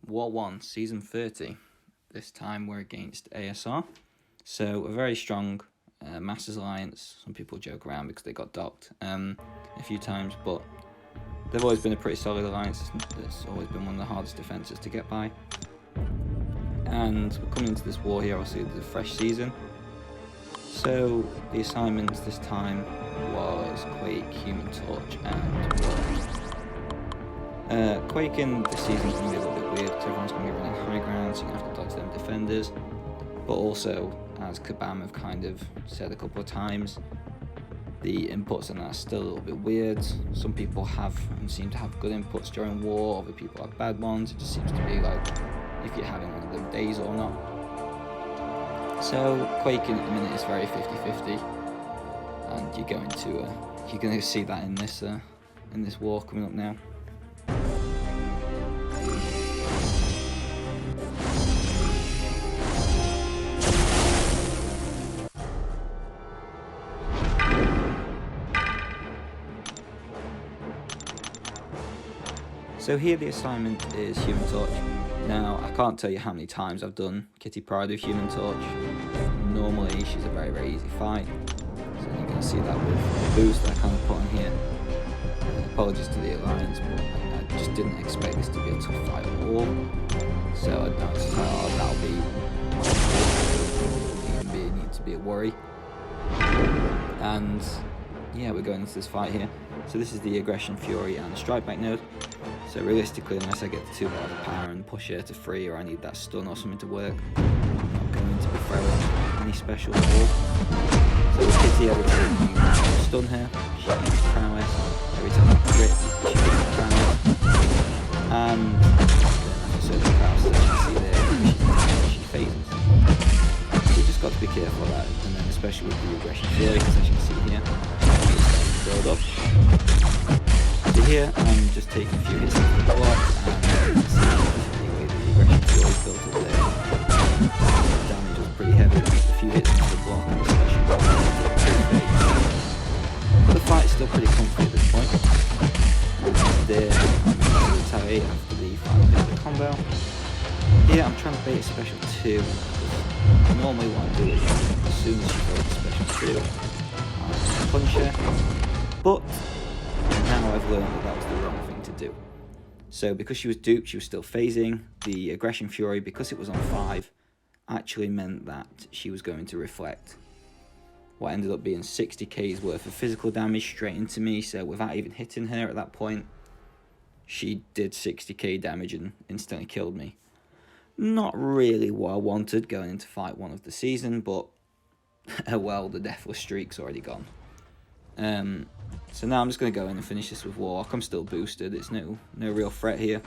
War 1, Season 30. This time we're against ASR. So a very strong Masters Alliance. Some people joke around because they got docked a few times, but they've always been a pretty solid alliance. It's always been one of the hardest defences to get by. And we're coming into this war here, obviously it's a fresh season. So the assignments this time was Quake, Human Torch, and War. Quake in this season is going to be a little bit weird because everyone's going to be running high ground, so you're going to have to dodge them defenders. But also, as Kabam have kind of said a couple of times, the inputs on that are still a little bit weird. Some people have and seem to have good inputs during war, other people have bad ones. It just seems to be like if you're having one of them days or not. So Quake in a minute is very 50-50, and you're going to see that in this war coming up now. So here the assignment is Human Torch. Now, I can't tell you how many times I've done Kitty Pryde with Human Torch. Normally, she's a very, very easy fight. So you're going to see that with the boost that I kind of put on here. Apologies to the Alliance, but I just didn't expect this to be a tough fight at all. So I was like, oh, need to be a worry. And yeah, we're going into this fight here. So this is the Aggression Fury and the Strike Banknote. So realistically, unless I get the 2 bars of power and push her to 3, or I need that stun or something to work, I'm not going to be throwing any special at all. So with Kitty, I would say stun her, she gets prowess. Every time I crit, she gets prowess. And then after certain prowess that you can see there, she phases. So you just got to be careful of that, and then especially with the Aggression Fury, because as you can see here, it's build up. So here I'm just taking a few hits into the block, and see the way the Aggression Fury is built up there. The damage was pretty heavy, just a few hits into the block, and especially but the fight is still pretty comfy at this point. There I'm going to retaliate after the final hit of the combo. Here I'm trying to bait a special 2. Normally what I do is as soon as she throws a special 2, I punch her. But now I've learned that was the wrong thing to do. So because she was duped, she was still phasing. The Aggression Fury, because it was on 5, actually meant that she was going to reflect what ended up being 60k's worth of physical damage straight into me. So without even hitting her at that point, she did 60k damage and instantly killed me. Not really what I wanted going into fight 1 of the season, but well, the deathless streak's already gone. So now I'm just going to go in and finish this with Warlock. I'm still boosted, it's no real threat here.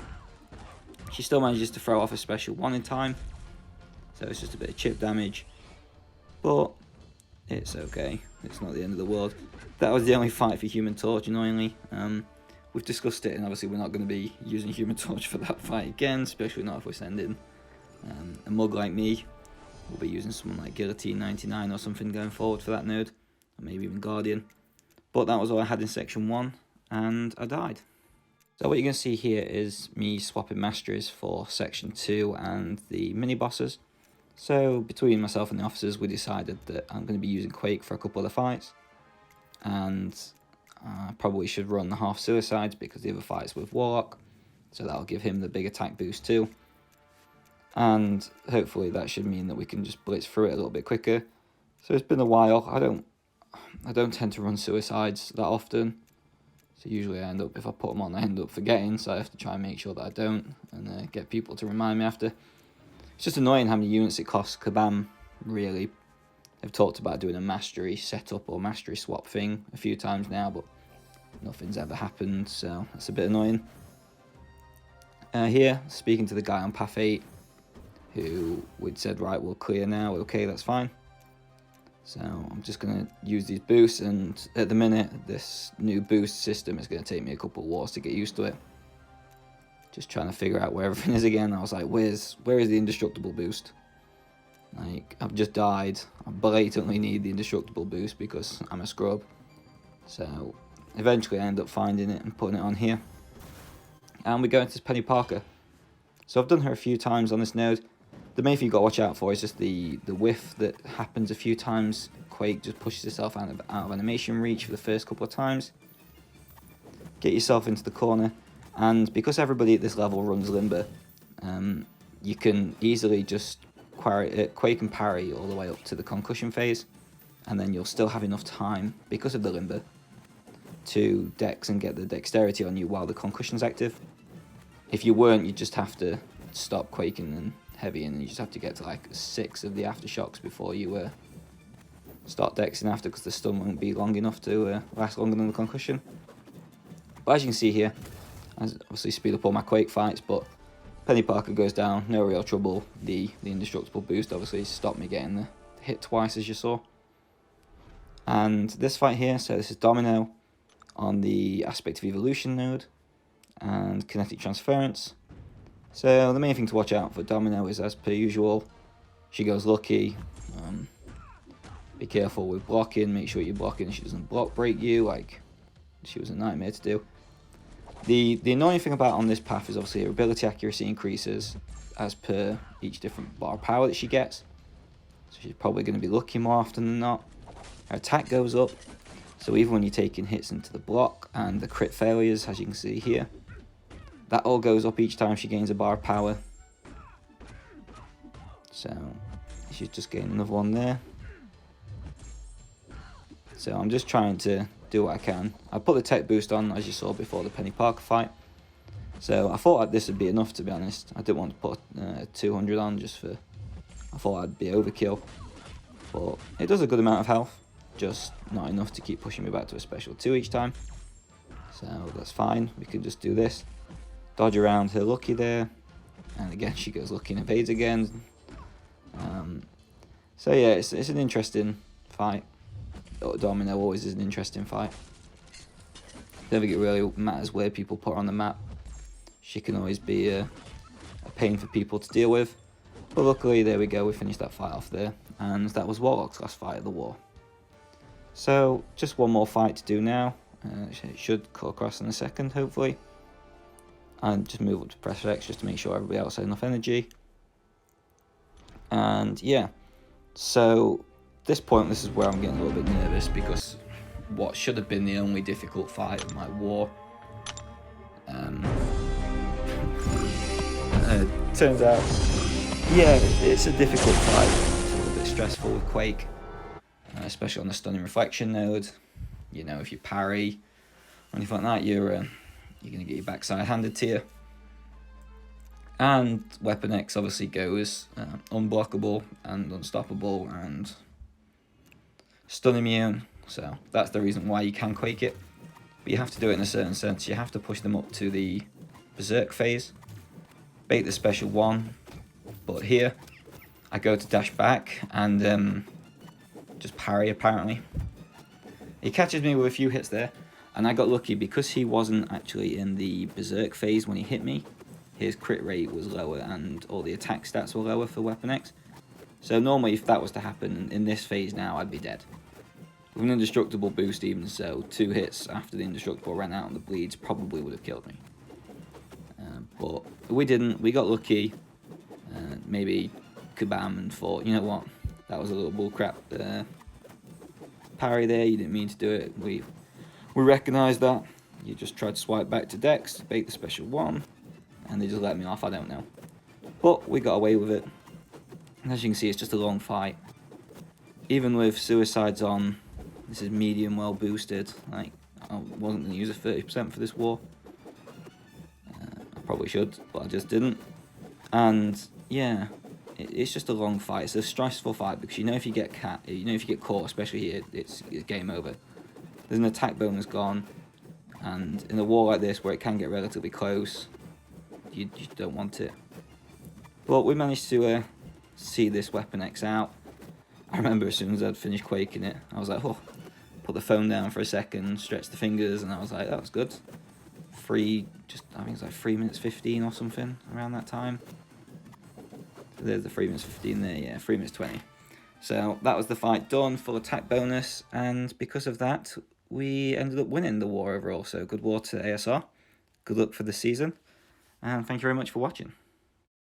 She still manages to throw off a special 1 in time, so it's just a bit of chip damage, but it's okay, it's not the end of the world. That was the only fight for Human Torch, annoyingly. We've discussed it, and obviously we're not going to be using Human Torch for that fight again, especially not if we're sending a mug like me. We'll be using someone like Guillotine 99 or something going forward for that node, or maybe even Guardian. But that was all I had in Section 1, and I died. So what you're going to see here is me swapping masteries for Section 2 and the mini-bosses. So between myself and the officers, we decided that I'm going to be using Quake for a couple of the fights. And I probably should run the half suicides because the other fight's with Warlock. So that'll give him the big attack boost too. And hopefully that should mean that we can just blitz through it a little bit quicker. So it's been a while. I don't tend to run suicides that often, so usually I if I put them on, I end up forgetting, so I have to try and make sure that I don't, and get people to remind me after. It's just annoying how many units it costs. Kabam really have talked about doing a mastery setup or mastery swap thing a few times now, but nothing's ever happened, so that's a bit annoying. Here, speaking to the guy on Path 8, who we'd said, right, we'll clear now, okay, that's fine. So I'm just going to use these boosts, and at the minute this new boost system is going to take me a couple of wars to get used to it. Just trying to figure out where everything is again. I was like, where is the indestructible boost? Like, I've just died. I blatantly need the indestructible boost because I'm a scrub. So eventually I end up finding it and putting it on here. And we go into this Penny Parker. So I've done her a few times on this node. The main thing you've got to watch out for is just the whiff that happens a few times. Quake just pushes itself out of animation reach for the first couple of times. Get yourself into the corner, and because everybody at this level runs Limber, you can easily just Quake and parry all the way up to the concussion phase, and then you'll still have enough time, because of the Limber, to dex and get the dexterity on you while the concussion's active. If you weren't, you'd just have to stop quaking and heavy, and you just have to get to like 6 of the aftershocks before you start dexing after, because the stun won't be long enough to last longer than the concussion. But as you can see here, I obviously speed up all my Quake fights, but Penny Parker goes down, no real trouble. The indestructible boost obviously stopped me getting the hit twice, as you saw. And this fight here, so this is Domino on the Aspect of Evolution node and Kinetic Transference. So the main thing to watch out for Domino is, as per usual, she goes lucky. Be careful with blocking, make sure you're blocking she doesn't block break you like she was a nightmare to do. The annoying thing about on this path is obviously her ability accuracy increases as per each different bar of power that she gets. So she's probably going to be lucky more often than not. Her attack goes up, so even when you're taking hits into the block and the crit failures, as you can see here, that all goes up each time she gains a bar of power. So she's just getting another one there. So I'm just trying to do what I can. I put the tech boost on, as you saw before the Penny Parker fight. So I thought this would be enough, to be honest. I didn't want to put 200 on just for... I thought I'd be overkill. But it does a good amount of health. Just not enough to keep pushing me back to a special 2 each time. So that's fine. We can just do this. Dodge around her lucky there. And again, she goes lucky and evades again. So yeah, it's an interesting fight. Domino always is an interesting fight. Don't think it really matters where people put her on the map. She can always be a pain for people to deal with. But luckily, there we go, we finished that fight off there. And that was Warlock's last fight of the war. So, just one more fight to do now. It should cut across in a second, hopefully. And just move up to press X just to make sure everybody else has enough energy. And yeah, so at this point, this is where I'm getting a little bit nervous, because what should have been the only difficult fight of my war turns out, yeah, it's a difficult fight. It's a little bit stressful with Quake, especially on the Stunning Reflection node. You know, if you parry or anything like that, you're going to get your backside handed to you. And Weapon X obviously goes unblockable and unstoppable and stun immune, so that's the reason why you can Quake it. But you have to do it in a certain sense. You have to push them up to the Berserk phase, bait the special 1, but here I go to dash back and just parry apparently. He catches me with a few hits there, and I got lucky because he wasn't actually in the Berserk phase when he hit me. His crit rate was lower and all the attack stats were lower for Weapon X. So normally if that was to happen in this phase now, I'd be dead. With an indestructible boost even so, 2 hits after the indestructible ran out on the bleeds probably would have killed me. But we didn't, we got lucky. Maybe kabam and thought, you know what, that was a little bullcrap parry there, you didn't mean to do it. We recognised that. You just tried to swipe back to Dex, bait the special 1, and they just let me off, I don't know. But we got away with it. And as you can see, it's just a long fight. Even with suicides on, this is medium well boosted. Like, I wasn't going to use a 30% for this war. I probably should, but I just didn't. And yeah, it's just a long fight. It's a stressful fight because you know if you get caught, especially here, it's game over. There's an attack bonus gone, and in a war like this where it can get relatively close, you don't want it. But we managed to see this Weapon X out. I remember as soon as I'd finished quaking it, I was like, oh, put the phone down for a second, stretch the fingers, and I was like, that was good. I think it's like 3 minutes 15 or something around that time. There's the 3 minutes 15 there, yeah, 3 minutes 20. So that was the fight done, full attack bonus, and because of that, we ended up winning the war overall. So good war to ASR, good luck for the season, and thank you very much for watching.